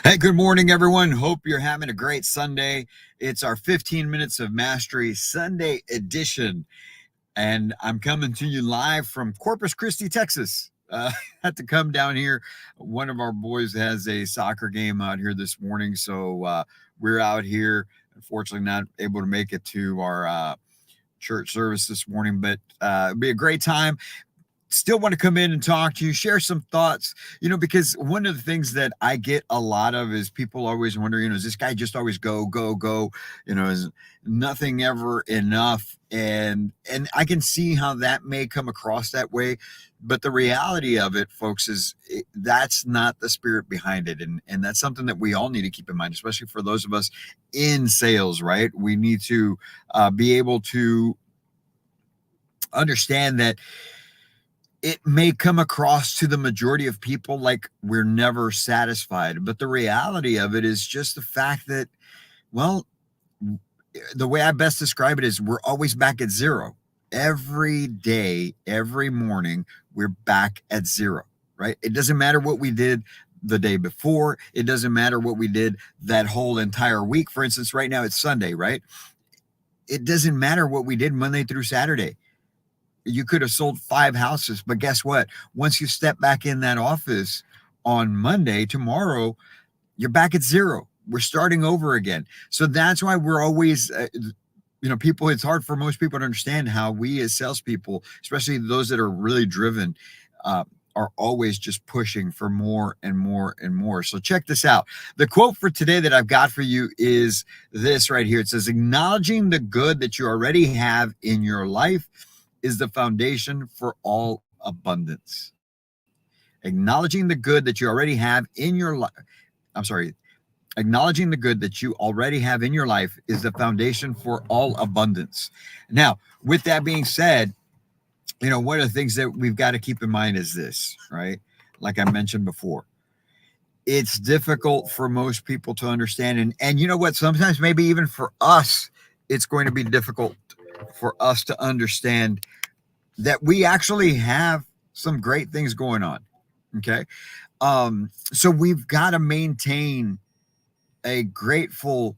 Hey, good morning, everyone. Hope you're having a great Sunday. It's our 15 Minutes of Mastery Sunday edition, and I'm coming to you live from Corpus Christi, Texas. Had to come down here. One of our boys has a soccer game out here this morning, so we're out here. Unfortunately, not able to make it to our church service this morning, but it'll be a great time. Still want to come in and talk to you, share some thoughts, because one of the things that I get a lot of is people always wonder, is this guy just always go, go, go? Is nothing ever enough? And I can see how that may come across that way. But the reality of it, folks, is that's not the spirit behind it. And that's something that we all need to keep in mind, especially for those of us in sales, right? We need to be able to understand that it may come across to the majority of people like we're never satisfied. But the reality of it is just the fact that, well, the way I best describe it is we're always back at zero. Every day, every morning, we're back at zero, right? It doesn't matter what we did the day before. It doesn't matter what we did that whole entire week. For instance, right now it's Sunday, right? It doesn't matter what we did Monday through Saturday. You could have sold 5 houses, but guess what? Once you step back in that office on Monday, tomorrow, you're back at zero. We're starting over again. So that's why we're always, people, it's hard for most people to understand how we as salespeople, especially those that are really driven, are always just pushing for more and more and more. So check this out. The quote for today that I've got for you is this right here. It says, acknowledging the good that you already have in your life is the foundation for all abundance. Acknowledging the good that you already have in your life. I'm sorry. Acknowledging the good that you already have in your life is the foundation for all abundance. Now, with that being said, one of the things that we've got to keep in mind is this, right? Like I mentioned before, it's difficult for most people to understand. And you know what? Sometimes maybe even for us, it's going to be difficult for us to understand that we actually have some great things going on. Okay. So we've got to maintain a grateful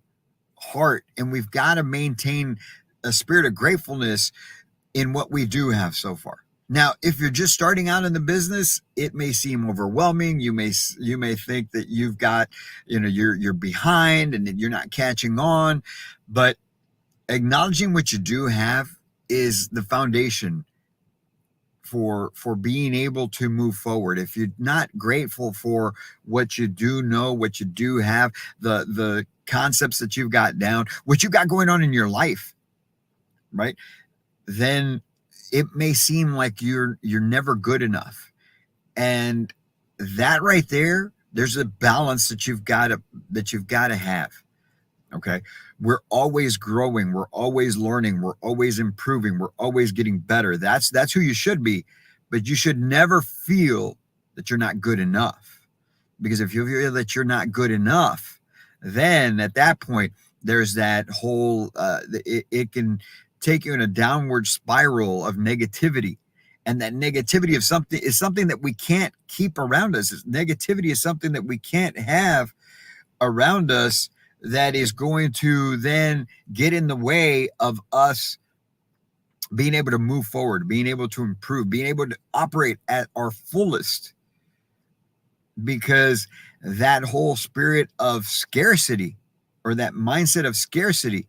heart, and we've got to maintain a spirit of gratefulness in what we do have so far. Now, if you're just starting out in the business, it may seem overwhelming. You may think that you've got, you're behind and that you're not catching on, but acknowledging what you do have is the foundation for being able to move forward. If you're not grateful for what you do know, what you do have, the concepts that you've got down, what you got going on in your life, right? Then it may seem like you're never good enough. And that right there, there's a balance that you've got to have. Okay. We're always growing. We're always learning. We're always improving. We're always getting better. That's who you should be. But you should never feel that you're not good enough. Because if you feel that you're not good enough, then at that point, there's that whole, it can take you in a downward spiral of negativity. And that negativity of something is something that we can't keep around us. Negativity is something that we can't have around us, that is going to then get in the way of us being able to move forward, being able to improve, being able to operate at our fullest. Because that whole spirit of scarcity, or that mindset of scarcity,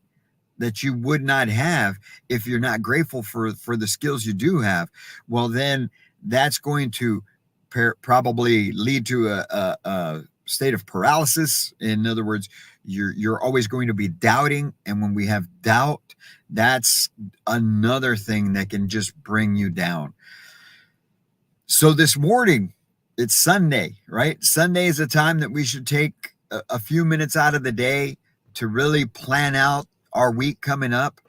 that you would not have if you're not grateful for the skills you do have, well, then that's going to probably lead to a state of paralysis. In other words, you're always going to be doubting, and when we have doubt, that's another thing that can just bring you down. So this morning, it's Sunday, right? Sunday is a time that we should take a few minutes out of the day to really plan out our week coming up.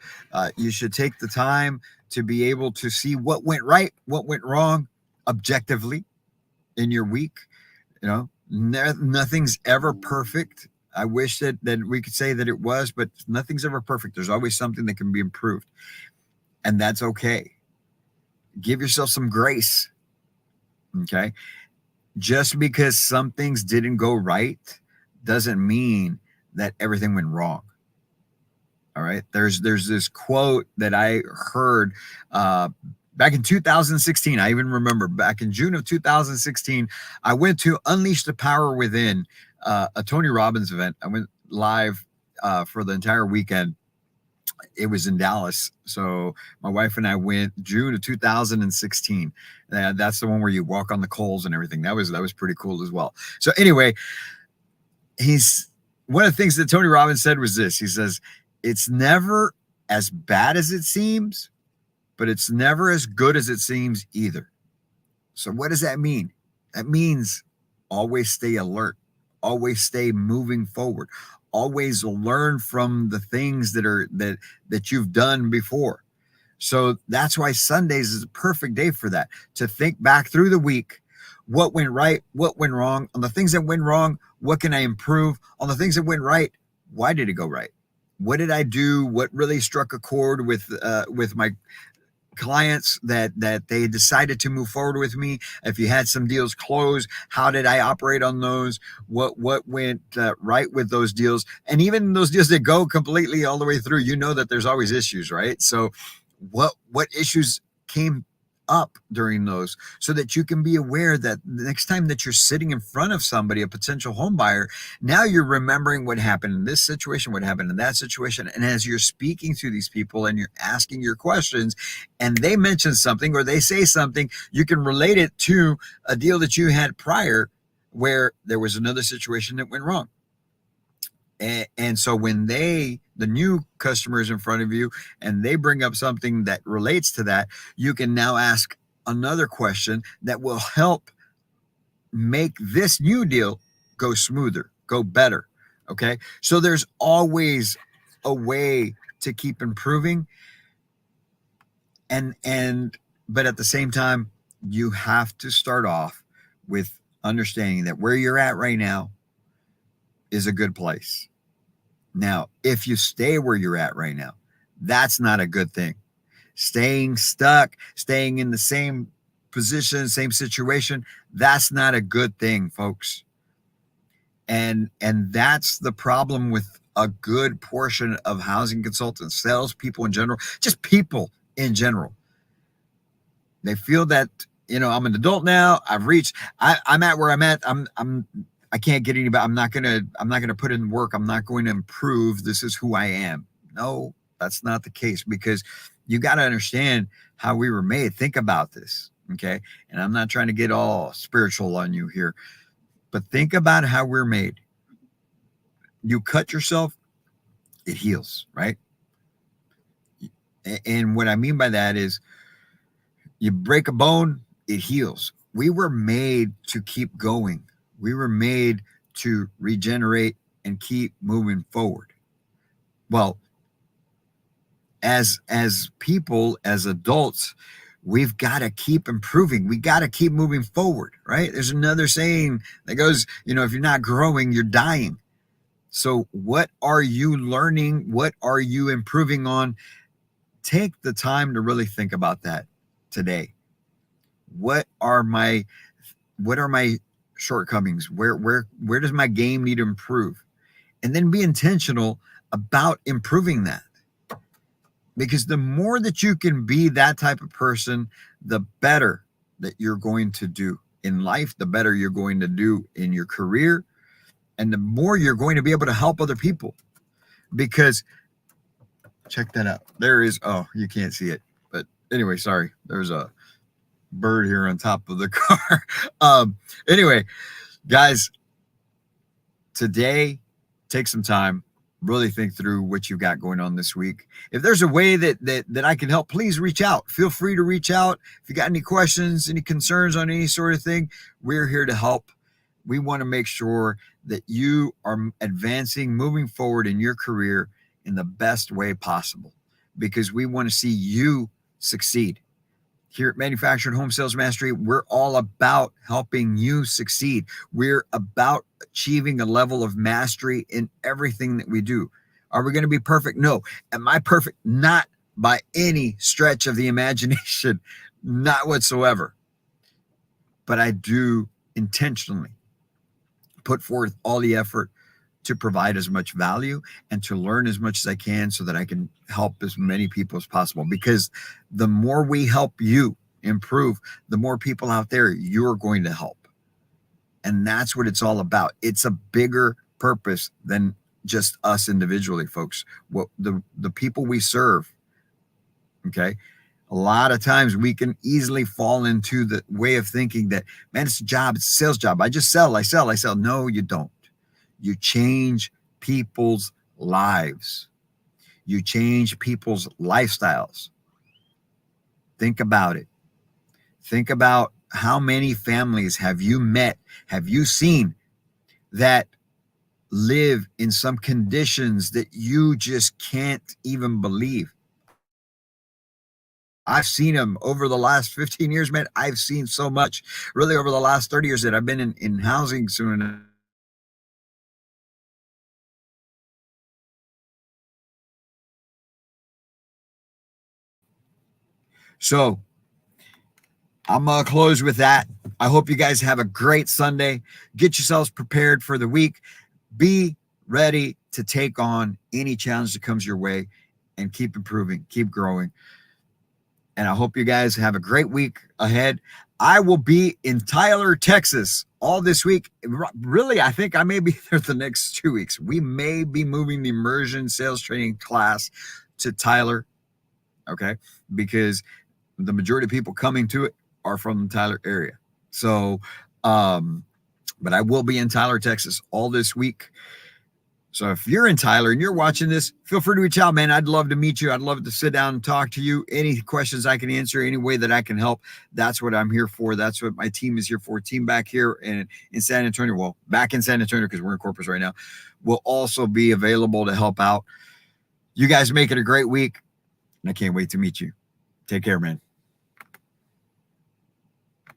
You should take the time to be able to see what went right, what went wrong objectively in your week. Nothing's ever perfect. I wish that we could say that it was, but nothing's ever perfect. There's always something that can be improved, and that's okay. Give yourself some grace. Okay. Just because some things didn't go right doesn't mean that everything went wrong. All right. There's this quote that I heard back in 2016. I even remember back in June of 2016, I went to Unleash the Power Within, a Tony Robbins event. I went live for the entire weekend. It was in Dallas. So my wife and I went June of 2016. That's the one where you walk on the coals and everything. That was pretty cool as well. So anyway, one of the things that Tony Robbins said was this. He says, it's never as bad as it seems, but it's never as good as it seems either. So what does that mean? That means always stay alert, always stay moving forward, always learn from the things that you've done before. So that's why Sundays is a perfect day for that, to think back through the week. What went right? What went wrong? On the things that went wrong, what can I improve? On the things that went right, why did it go right? What did I do? What really struck a chord with my clients that they decided to move forward with me? If you had some deals closed, how did I operate on those? What went right with those deals? And even those deals that go completely all the way through, you know that there's always issues, right? So what issues came up during those, so that you can be aware that the next time that you're sitting in front of somebody, a potential home buyer, now you're remembering what happened in this situation, what happened in that situation. And as you're speaking to these people and you're asking your questions and they mention something or they say something, you can relate it to a deal that you had prior where there was another situation that went wrong. And so when the new customer is in front of you and they bring up something that relates to that, you can now ask another question that will help make this new deal go smoother, go better. Okay. So there's always a way to keep improving. But at the same time, you have to start off with understanding that where you're at right now is a good place. Now, if you stay where you're at right now, that's not a good thing. Staying stuck, staying in the same position, same situation, that's not a good thing, folks. And that's the problem with a good portion of housing consultants, salespeople in general, just people in general. They feel that, I'm an adult now. I've reached, I'm at where I'm at. I can't get any better. I'm not gonna put in work. I'm not going to improve. This is who I am. No, that's not the case, because you got to understand how we were made. Think about this, okay? And I'm not trying to get all spiritual on you here, but think about how we're made. You cut yourself, it heals, right? And what I mean by that is, you break a bone, it heals. We were made to keep going. We were made to regenerate and keep moving forward. Well, as people, as adults, we've got to keep improving. We got to keep moving forward, right? There's another saying that goes, if you're not growing, you're dying. So what are you learning? What are you improving on? Take the time to really think about that today. What are my shortcomings? Where does my game need to improve? And then be intentional about improving that. Because the more that you can be that type of person, the better that you're going to do in life, the better you're going to do in your career, and the more you're going to be able to help other people. Because check that out. There is, you can't see it. But anyway, sorry. There's a bird here on top of the car. Anyway, guys, today, take some time, really think through what you got going on this week. If there's a way that I can help, please reach out. Feel free to reach out. If you got any questions, any concerns on any sort of thing, we're here to help. We want to make sure that you are advancing, moving forward in your career in the best way possible, because we want to see you succeed. Here at Manufactured Home Sales Mastery, we're all about helping you succeed. We're about achieving a level of mastery in everything that we do. Are we going to be perfect? No. Am I perfect? Not by any stretch of the imagination, not whatsoever. But I do intentionally put forth all the effort to provide as much value and to learn as much as I can so that I can help as many people as possible. Because the more we help you improve, the more people out there you're going to help. And that's what it's all about. It's a bigger purpose than just us individually, folks. What the people we serve, okay? A lot of times we can easily fall into the way of thinking that, man, it's a job, it's a sales job. I just sell, I sell, I sell. No, you don't. You change people's lives. You change people's lifestyles. Think about it. Think about how many families have you met, have you seen that live in some conditions that you just can't even believe. I've seen them over the last 15 years, man. I've seen so much, really, over the last 30 years that I've been in housing soon. So I'm going to close with that. I hope you guys have a great Sunday. Get yourselves prepared for the week. Be ready to take on any challenge that comes your way and keep improving, keep growing. And I hope you guys have a great week ahead. I will be in Tyler, Texas all this week. Really, I think I may be there the next 2 weeks. We may be moving the immersion sales training class to Tyler, okay? Because the majority of people coming to it are from the Tyler area. So, but I will be in Tyler, Texas all this week. So if you're in Tyler and you're watching this, feel free to reach out, man. I'd love to meet you. I'd love to sit down and talk to you. Any questions I can answer, any way that I can help, that's what I'm here for. That's what my team is here for. Team back here in San Antonio, well, back in San Antonio because we're in Corpus right now, will also be available to help out. You guys make it a great week, and I can't wait to meet you. Take care, man.